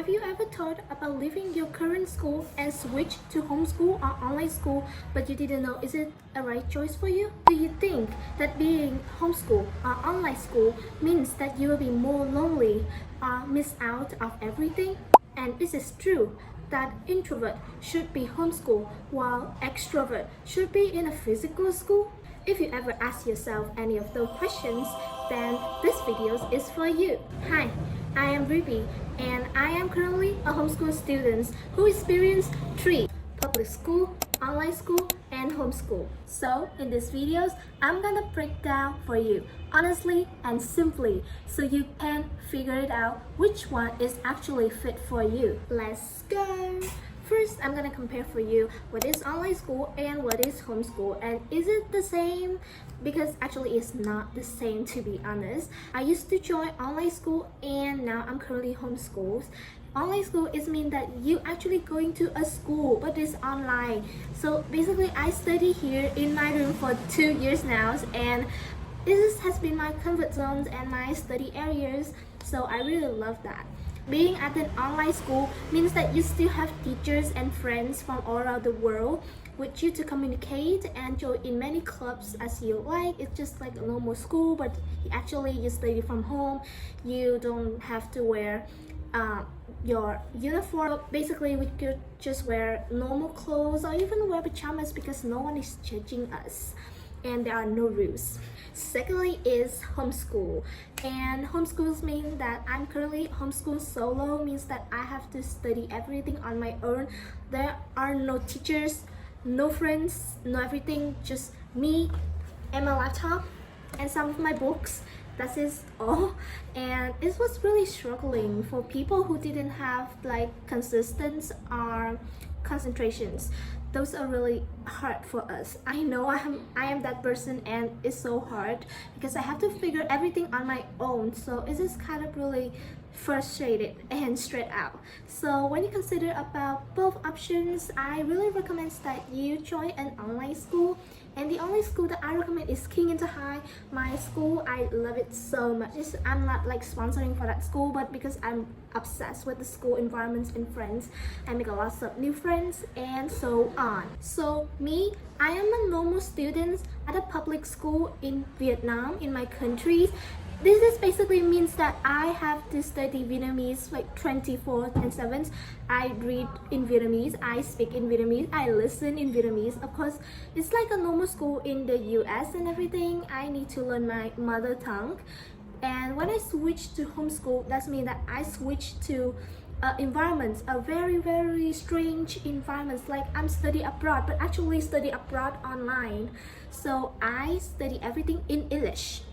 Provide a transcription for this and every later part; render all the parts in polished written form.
Have you ever thought about leaving your current school and switch to homeschool or online school, but you didn't know is it a right choice for you? Do you think that being homeschool or online school means that you will be more lonely or miss out of everything? And is it true that introvert should be homeschool while extrovert should be in a physical school? If you ever ask yourself any of those questions, then this video is for you. Hi, I am Ruby, and I am currently a homeschool student who experienced 3: public school, online school, and homeschool. So in these videos, I'm gonna break down for you honestly and simply so you can figure it out which one is actually fit for you. Let's go! First, I'm gonna compare for you what is online school and what is homeschool, and is it the same? Because actually it's not the same, to be honest. I used to join online school and now I'm currently homeschooled. Online school is mean that you actually going to a school but it's online. So basically I study here in my room for 2 years now, and this has been my comfort zones and my study areas, so I really love that. Being at an online school means that you still have teachers and friends from all around the world with you to communicate and join in many clubs as you like. It's just like a normal school, but actually you study from home. You don't have to wear your uniform. Basically we could just wear normal clothes or even wear pajamas because no one is judging us and there are no rules. Secondly is homeschool, and homeschools mean that I'm currently homeschooled solo, means that I have to study everything on my own. There are no teachers, no friends, no everything, just me and my laptop and some of my books. That is all. And it was really struggling for people who didn't have like consistent or concentrations. Those are really hard for us. I know I am that person, and it's so hard because I have to figure everything on my own. So it is kind of really frustrated and stressed out. So when you consider about both options, I really recommend that you join an online school. And the only school that I recommend is King Inter High. My school, I love it so much. I'm not like sponsoring for that school, but because I'm obsessed with the school environments and friends, I make a lot of new friends and so on. So me, I am a normal student at a public school in Vietnam, in my country. This is basically means that I have to study Vietnamese like 24/7. I read in Vietnamese, I speak in Vietnamese, I listen in Vietnamese. Of course, it's like a normal school in the US and everything. I need to learn my mother tongue. And when I switch to homeschool, that means that I switch to environments, a very strange environments, like I'm study abroad, but actually study abroad online. So I study everything in English.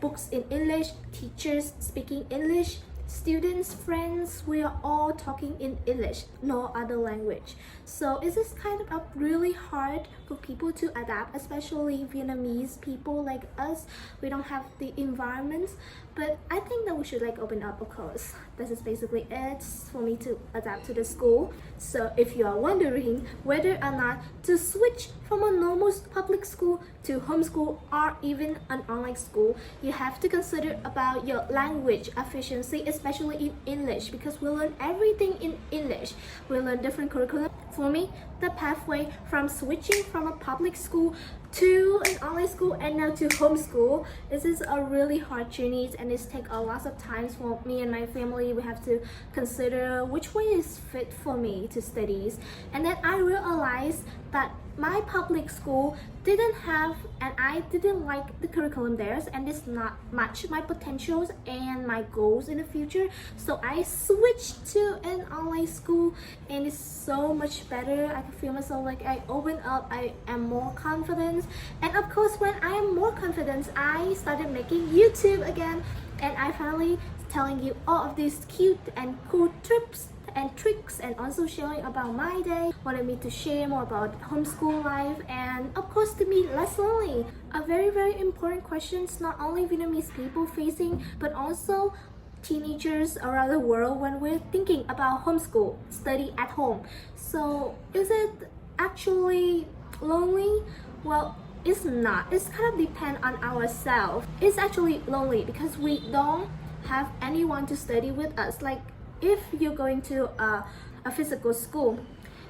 Books in English, teachers speaking English, students, friends, we are all talking in English, no other language. So it is kind of really hard for people to adapt, especially Vietnamese people like us. We don't have the environments, but I think that we should like open up, of course. This is basically it for me to adapt to the school. So if you are wondering whether or not to switch from a normal public school to homeschool or even an online school, you have to consider about your language efficiency, especially in English, because we learn everything in English. We learn different curriculum. For me, the pathway from switching from a public school to an online school and now to homeschool, this is a really hard journey, and it takes a lot of time for me and my family. We have to consider which way is fit for me to studies. And then I realized that my public school didn't have, and I didn't like the curriculum there, and it's not much my potentials and my goals in the future. So I switched to an online school, and it's so much better. I can feel myself like I open up, I am more confident. And of course, when I am more confident, I started making YouTube again, and I finally telling you all of these cute and cool tips and tricks, and also sharing about my day, wanted me to share more about homeschool life, and of course to be less lonely. A very important question, not only Vietnamese people facing, but also teenagers around the world when we're thinking about homeschool, study at home. So is it actually lonely? Well, it's not. It's kind of depend on ourselves. It's actually lonely because we don't have anyone to study with us. Like if you're going to a physical school,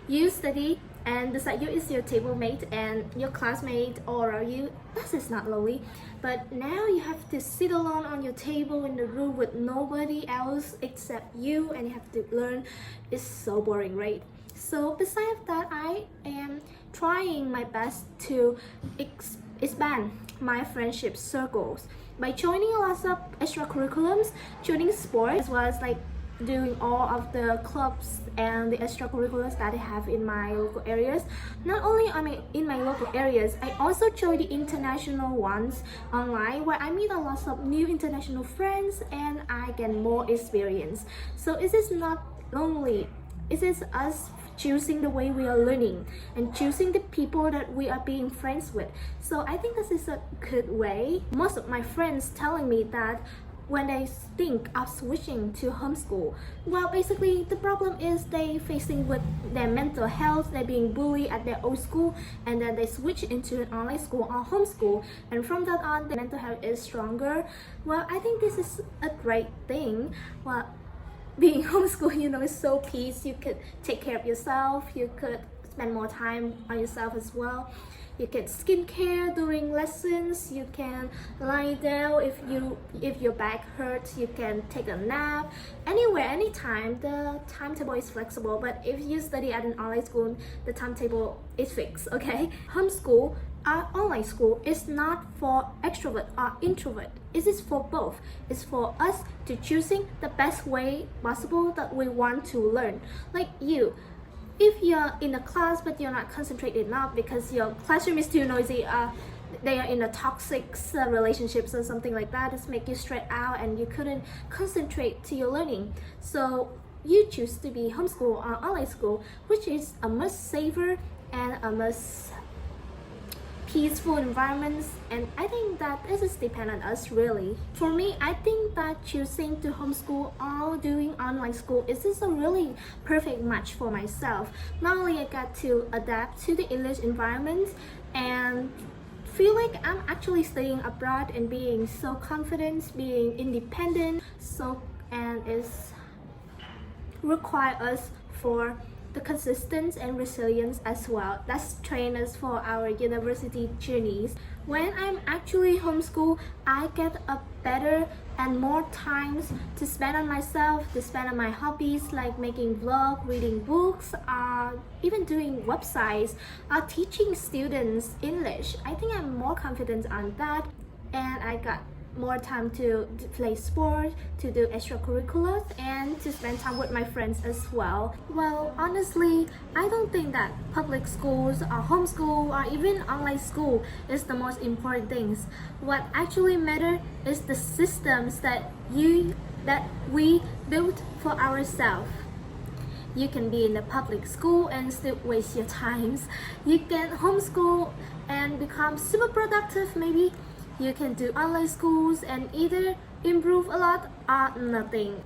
you study and beside you is your table mate and your classmate or you. That is not lonely, but now you have to sit alone on your table in the room with nobody else except you and you have to learn. It's so boring, right? So besides that, I am trying my best to expand my friendship circles by joining a lot of extracurriculums, joining sports, as well as like doing all of the clubs and the extracurriculars that I have in my local areas. Not only in my local areas, I also join the international ones online where I meet a lot of new international friends and I get more experience. So it is not lonely. It is us choosing the way we are learning and choosing the people that we are being friends with. So I think this is a good way. Most of my friends telling me that when they think of switching to homeschool, well, basically the problem is they facing with their mental health, they're being bullied at their old school, and then they switch into an online school or homeschool, and from that on, the mental health is stronger. Well, I think this is a great thing. Well, being homeschool, is so peace. You could take care of yourself, you could spend more time on yourself as well. You get skincare during lessons, you can lie down if your back hurts, you can take a nap anywhere, anytime. The timetable is flexible, but if you study at an online school, the timetable is fixed. Okay, homeschool online school is not for extrovert or introvert. It is for both. It's for us to choosing the best way possible that we want to learn. Like you, if you're in a class but you're not concentrated enough because your classroom is too noisy, they are in a toxic relationships or something like that, it's make you stressed out and you couldn't concentrate to your learning. So you choose to be homeschool or online school, which is a much safer and a much peaceful environments, and I think that this is depend on us really. For me, I think that choosing to homeschool or doing online school is just a really perfect match for myself. Not only I got to adapt to the English environment and feel like I'm actually studying abroad and being so confident, being independent, and it's require us for the consistency and resilience as well. That's train us for our university journeys. When I'm actually homeschool, I get a better and more times to spend on myself, to spend on my hobbies like making vlog, reading books, even doing websites, teaching students English. I think I'm more confident on that, and I got more time to play sport, to do extracurriculars, and to spend time with my friends as well. Well, honestly, I don't think that public schools or homeschool or even online school is the most important things. What actually matter is the systems that we built for ourselves. You can be in the public school and still waste your times. You can homeschool and become super productive maybe. You can do online schools and either improve a lot or nothing.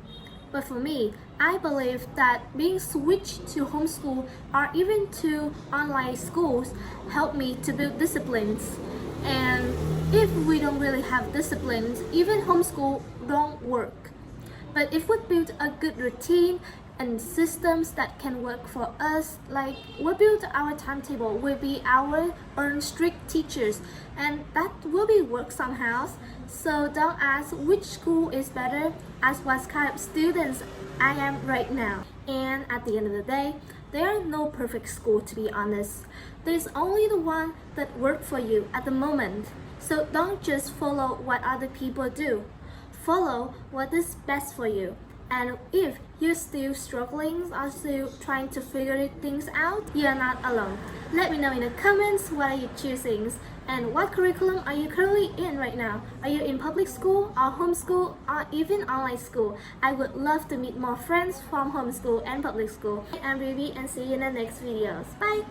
But for me, I believe that being switched to homeschool or even to online schools help me to build disciplines. And if we don't really have disciplines, even homeschool don't work. But if we build a good routine and systems that can work for us, like we build our timetable, will be our own strict teachers, and that will be work somehow. So don't ask which school is better, ask what kind of students I am right now. And at the end of the day, there are no perfect school, to be honest. There's only the one that work for you at the moment. So don't just follow what other people do. Follow what is best for you. And if you're still struggling or still trying to figure things out, you're not alone. Let me know in the comments what are you choosing and what curriculum are you currently in right now. Are you in public school or homeschool or even online school? I would love to meet more friends from homeschool and public school. I'm Ruby and see you in the next videos. Bye!